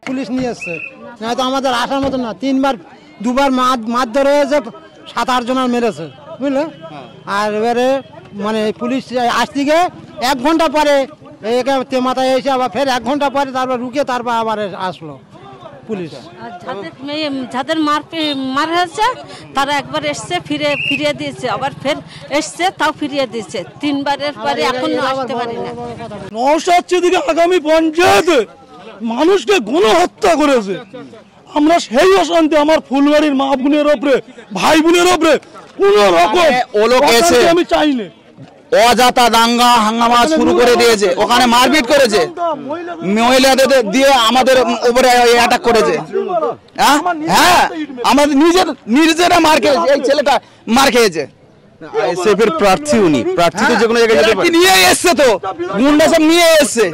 Police নিয়ে এসছে, না তো আমাদের আসার মতো না। দুবার মাছ ধরে হয়েছে, 7-8 জনের মেরেছে, বুঝলে। আর এবারে মানে পুলিশ আসতে গিয়ে 1 ঘন্টা পরে মাথায় এসে আবার ফের 1 ঘন্টা পরে তারপর রুকে তারপর আবার আসলো পুলিশ। যাদের মার হয়েছে তারা একবার এসছে, ফিরিয়ে দিয়েছে, আবার ফের এসছে, তাও ফিরিয়ে দিয়েছে। 3বারের পরে এখন আসতে পারি না। নওশাদদিকে আগামী পঞ্চায়েতে মানুষকে গণহত্যা করেছে। আমরা সেই অশান্তি আমার ফুলবাড়ির মা বোনের ওপরে, ভাই বোনের ওপরে কোন রকম আমি চাই না। অজাতা দাঙ্গা হাঙ্গামা শুরু করে দিয়েছে, ওখানে মারপিট করেছে, মহিলাদের দিয়ে আমাদের উপরে অ্যাটাক করেছে। হ্যাঁ, আমাদের নিজেরা মার খেয়েছে, এই ছেলেটা মার খেয়েছে। আইএসএফের প্রার্থী, উনি প্রার্থী তো যে কোনো জায়গায় যেতে পারে। নিয়ে এসছে তো গুন্ডা সব নিয়ে এসছে,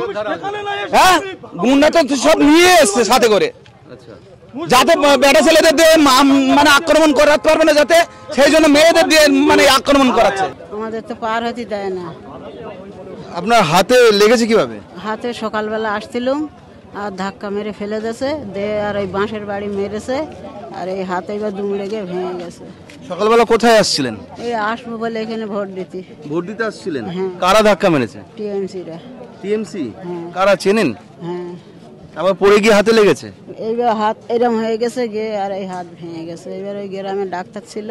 হ্যাঁ গুন্ডা তো সব নিয়ে এসছে সাথে করে, যাতে বেটা ছেলেদের দিয়ে মানে আক্রমণ করাতে পারবে না, যাতে সেই জন্য মেয়েদের দিয়ে মানে আক্রমণ করাচ্ছে। আমাদের তো পার হতে দেয় না। আপনার হাতে লেগেছে কিভাবে? হাতে সকালবেলা আসছিলাম আর ধাক্কা মেরে ফেলে দিয়েছে, আর ওই বাঁশের বাড়ি মেরেছে, আর এই হাতে এবার দুম লেগে ভেঙে গেছে। সকালবেলা কোথায় আসছিলেন? এই আসবো বলে এখানে ভোট দিতে আসছিলেন। কারা ধাক্কা মেরেছে? টিএমসিরা। টিএমসি? কারা চেনেন? হ্যাঁ। আবার পড়ে গিয়ে হাতে লেগেছে? এইবার হাত এরম হয়ে গেছে গিয়ে, আর এই হাত ভেঙে গেছে। এবার ওই গ্রামে ডাক্তার ছিল,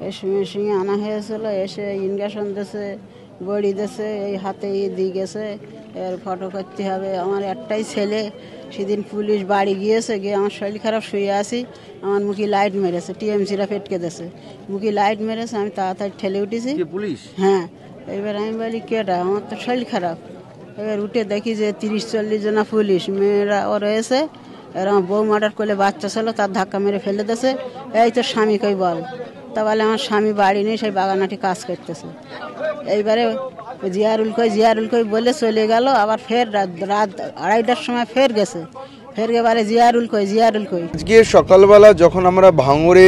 এই সঙ্গে আনা হয়েছিল, এসে ইনজেকশন দিয়েছে, বড়ি দিয়েছে, এই হাতে দিয়ে গেছে। এর ফটো করতে হবে। আমার একটাই ছেলে, সেদিন পুলিশ বাড়ি গিয়েছে, গিয়ে আমার শরীর খারাপ শুয়ে আছি, আমার মুখে লাইট মেরেছে, টিএমসিরা ফেটকে দিয়েছে, মুখে লাইট মেরেছে, আমি তাড়াতাড়ি ঠেলে উঠেছি। পুলিশ? হ্যাঁ। এবার আমি বলি কেটা, আমার তো শরীর খারাপ। এবার উঠে দেখি যে 30-40 জনা পুলিশ, মেয়েরা ও রয়েছে। এর আমার বউ মার্ডার করলে বাচ্চা ছিল, তার ধাক্কা মেরে ফেলে দিয়েছে। এই তো স্বামী কই বল, তা বলে আমার স্বামী বাড়ি নেই, সেই বাগানাটি কাজ করতেছে। এইবারে জিয়ারুল কই বলে চলে গেল। আবার ফের রাত 2:30টার সময় ফের গেছে, ফের এবারে জিয়ারুল কই। আজকে সকালবেলা যখন আমরা ভাঙড়ে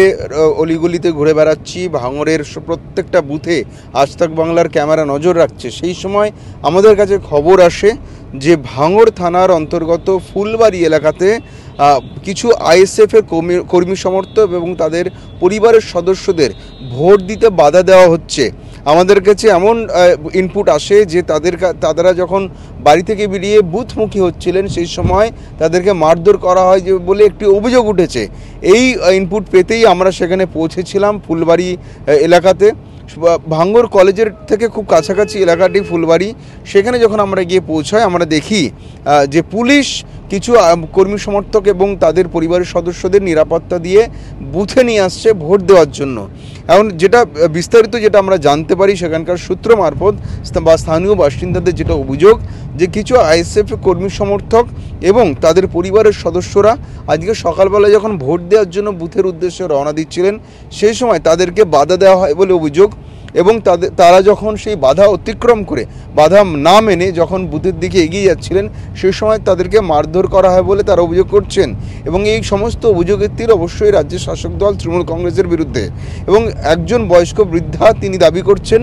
অলিগলিতে ঘুরে বেড়াচ্ছি, ভাঙড়ের প্রত্যেকটা বুথে আজ তাক বাংলার ক্যামেরা নজর রাখছে, সেই সময় আমাদের কাছে খবর আসে যে ভাঙড় থানার অন্তর্গত ফুলবাড়ি এলাকাতে কিছু আইএসএফের কর্মী সমর্থক এবং তাদের পরিবারের সদস্যদের ভোট দিতে বাধা দেওয়া হচ্ছে। আমাদের কাছে এমন ইনপুট আসে যে তারা যখন বাড়ি থেকে বেরিয়ে বুথমুখী হচ্ছিলেন, সেই সময় তাদেরকে মারধর করা হয় যে বলে একটি অভিযোগ উঠেছে। এই ইনপুট পেতেই আমরা সেখানে পৌঁছেছিলাম ফুলবাড়ি এলাকাতে। ভাঙড় কলেজের থেকে খুব কাছাকাছি এলাকাটি ফুলবাড়ি। সেখানে যখন আমরা গিয়ে পৌঁছাই, আমরা দেখি যে পুলিশ কিছু কর্মী সমর্থক এবং তাদের পরিবারের সদস্যদের নিরাপত্তা দিয়ে বুথে নিয়ে আসছে ভোট দেওয়ার জন্য। এখন বিস্তারিত যেটা আমরা জানতে পারি সেখানকার সূত্র মারফত বা স্থানীয় বাসিন্দাদের যেটা অভিযোগ, যে কিছু আইএসএফ কর্মী সমর্থক এবং তাদের পরিবারের সদস্যরা আজকে সকালবেলা যখন ভোট দেওয়ার জন্য বুথের উদ্দেশ্যে রওনা দিচ্ছিলেন, সেই সময় তাদেরকে বাধা দেওয়া হয় বলে অভিযোগ। এবং তারা যখন সেই বাধা অতিক্রম করে, বাধা না মেনে যখন বুথের দিকে এগিয়ে যাচ্ছিলেন, সেই সময় তাদেরকে মারধর করা হয় বলে তারা অভিযোগ করছেন। এবং এই সমস্ত অভিযোগের তীর অবশ্যই রাজ্যের শাসক দল তৃণমূল কংগ্রেসের বিরুদ্ধে। এবং একজন বয়স্ক বৃদ্ধা তিনি দাবি করছেন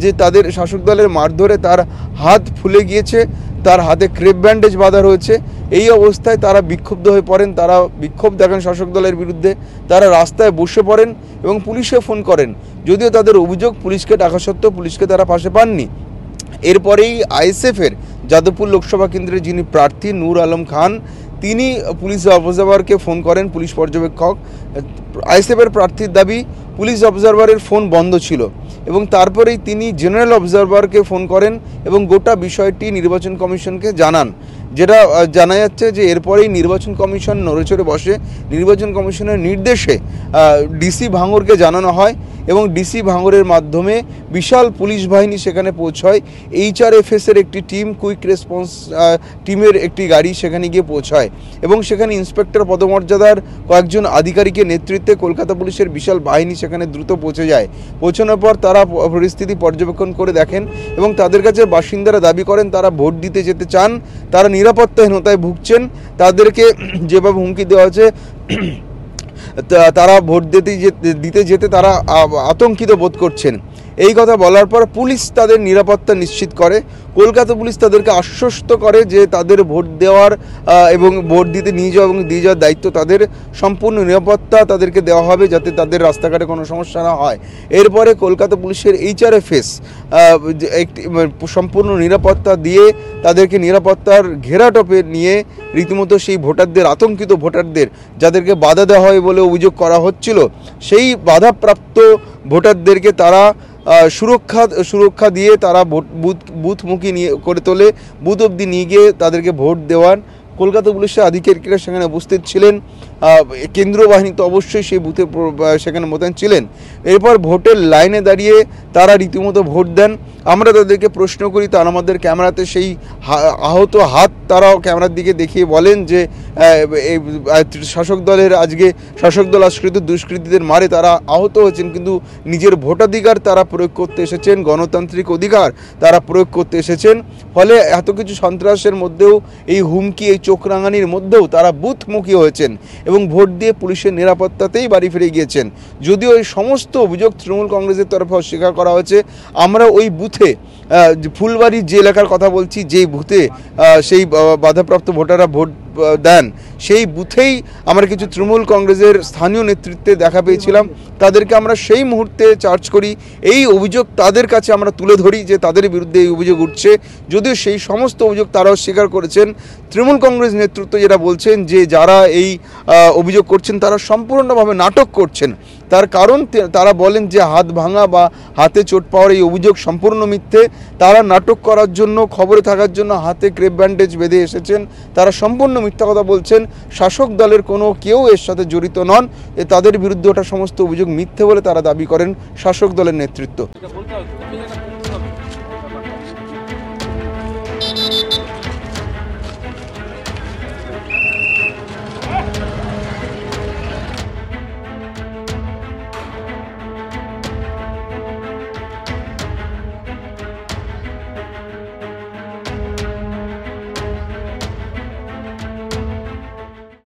যে তাদের শাসক দলের মারধরে তার হাত ফুলে গিয়েছে, তার হাতে ক্রেপ ব্যান্ডেজ বাঁধা রয়েছে। এই অবস্থায় তারা বিক্ষুব্ধ হয়ে পড়েন, তারা বিক্ষোভ দেখান শাসক দলের বিরুদ্ধে। তারা রাস্তায় বসে পড়েন এবং পুলিশে ফোন করেন, যদিও তাদের অভিযোগ পুলিশকে ডাকা সত্ত্বেও পুলিশকে তারা পাশে পাননি। এরপরেই আইএসএফের যাদবপুর লোকসভা কেন্দ্রের যিনি প্রার্থী নূর আলম খান, তিনি পুলিশ অবজারভারকে ফোন করেন, পুলিশ পর্যবেক্ষক। আইএসএফের প্রার্থীর দাবি পুলিশ অবজারভারের ফোন বন্ধ ছিল এবং তারপরেই তিনি জেনারেল অবজারভারকে ফোন করেন এবং গোটা বিষয়টি নির্বাচন কমিশনকে জানান। যেটা জানা যাচ্ছে যে এরপরেই নির্বাচন কমিশন নড়েচড়ে বসে। নির্বাচন কমিশনের নির্দেশে ডিসি ভাঙড়কে জানানো হয় এবং ডিসি ভাঙড়ের মাধ্যমে বিশাল পুলিশ বাহিনী সেখানে পৌঁছয়। HRFS-এর একটি টিম, কুইক রেসপন্স টিমের একটি গাড়ি সেখানে গিয়ে পৌঁছায় এবং সেখানে ইন্সপেক্টর পদমর্যাদার কয়েকজন আধিকারিকের নেতৃত্বে কলকাতা পুলিশের বিশাল বাহিনী সেখানে দ্রুত পৌঁছে যায়। পৌঁছানোর পর তারা পরিস্থিতি পর্যবেক্ষণ করে দেখেন এবং তাদের কাছে বাসিন্দারা দাবি করেন তারা ভোট দিতে যেতে চান, তারা নিরাপত্তাহীনতায় ভুগছেন, তাদেরকে যেভাবে হুমকি দেওয়া হয়েছে তারা ভোট দিতে যেতে তারা আতঙ্কিত বোধ করছেন। এই কথা বলার পর পুলিশ তাদের নিরাপত্তা নিশ্চিত করে। কলকাতা পুলিশ তাদেরকে আশ্বস্ত করে যে তাদের ভোট দেওয়ার এবং ভোট দিতে নিয়ে যাওয়া এবং দিয়ে যাওয়ার দায়িত্ব তাদের, সম্পূর্ণ নিরাপত্তা তাদেরকে দেওয়া হবে যাতে তাদের রাস্তাঘাটে কোনো সমস্যা না হয়। এরপরে কলকাতা পুলিশের HRFS একটি সম্পূর্ণ নিরাপত্তা দিয়ে তাদেরকে নিরাপত্তার ঘেরাটোপে নিয়ে রীতিমতো সেই ভোটারদের, আতঙ্কিত ভোটারদের যাদেরকে বাধা দেওয়া হয় বলে অভিযোগ করা হচ্ছিল, সেই বাধাপ্রাপ্ত ভোটারদেরকে তারা সুরক্ষা দিয়ে তারা বুথমুখী নিয়ে করে তোলে, বুথ অবধি নিয়ে গিয়ে তাদেরকে ভোট দেওয়ার। কলকাতা পুলিশের আধিকারিকরা সেখানে উপস্থিত ছিলেন, কেন্দ্রীয় বাহিনী তো অবশ্যই সেই বুথে সেখানে মোতায়েন ছিলেন। এরপর ভোটের লাইনে দাঁড়িয়ে তারা রীতিমতো ভোট দেন। আমরা তাদেরকে প্রশ্ন করি, তারা আমাদের ক্যামেরাতে সেই আহত হাত তারাও ক্যামেরার দিকে দেখিয়ে বলেন যে শাসক দল আশ্রিত দুষ্কৃতীদের মারে তারা আহত হয়েছেন, কিন্তু নিজের ভোটাধিকার তারা প্রয়োগ করতে এসেছেন, গণতান্ত্রিক অধিকার তারা প্রয়োগ করতে এসেছেন। ফলে এত কিছু সন্ত্রাসের মধ্যেও, এই হুমকি, এই চোখ রাঙানির মধ্যেও তারা বুথমুখী হয়েছেন এবং ভোট দিয়ে পুলিশের নিরাপত্তাতেই বাড়ি ফিরে গিয়েছেন। যদিও এই সমস্ত অভিযোগ তৃণমূল কংগ্রেসের তরফে অস্বীকার করা হয়েছে। আমরা ওই বুথে, ফুলবাড়ি যে এলাকার কথা বলছি, যেই বুথে সেই বাধাপ্রাপ্ত ভোটাররা ভোট দেন, সেই বুথেই আমরা কিছু তৃণমূল কংগ্রেসের স্থানীয় নেতৃত্বে দেখা পেয়েছিলাম। তাদেরকে আমরা সেই মুহূর্তে চার্জ করি, এই অভিযোগ তাদের কাছে আমরা তুলে ধরি যে তাদের বিরুদ্ধে এই অভিযোগ উঠছে। যদিও সেই সমস্ত অভিযোগ তারাও স্বীকার করেছেন। তৃণমূল কংগ্রেস নেতৃত্ব যেটা বলছেন যে যারা এই অভিযোগ করছেন তারা সম্পূর্ণভাবে নাটক করছেন। তার কারণ তারা বলেন যে হাত ভাঙা বা হাতে চোট পাওয়ার এই অভিযোগ সম্পূর্ণ মিথ্যে। তারা নাটক করার জন্য, খবরে থাকার জন্য হাতে ক্রেপ ব্যান্ডেজ বেঁধে এসেছেন। তারা সম্পূর্ণ মিথ্যা কথা বলছেন। শাসক দলের কোনো কেউ এর সাথে জড়িত নন। তাদের বিরুদ্ধে ওটা সমস্ত অভিযোগ মিথ্যে বলে তারা দাবি করেন শাসক দলের নেতৃত্ব।